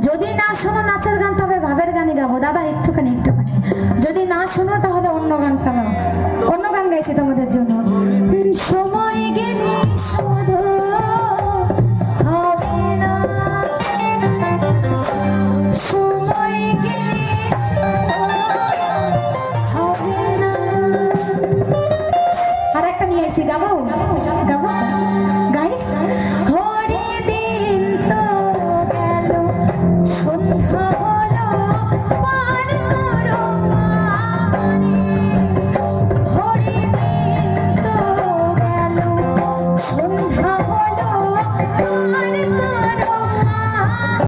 যদি না শোনো নাচের গান তবে ভাবের গানই গাবো দাদা, একটুখানি। যদি না শোনো তাহলে অন্য গান চালাও, অন্য গান গাইছি তোমাদের জন্য। সময়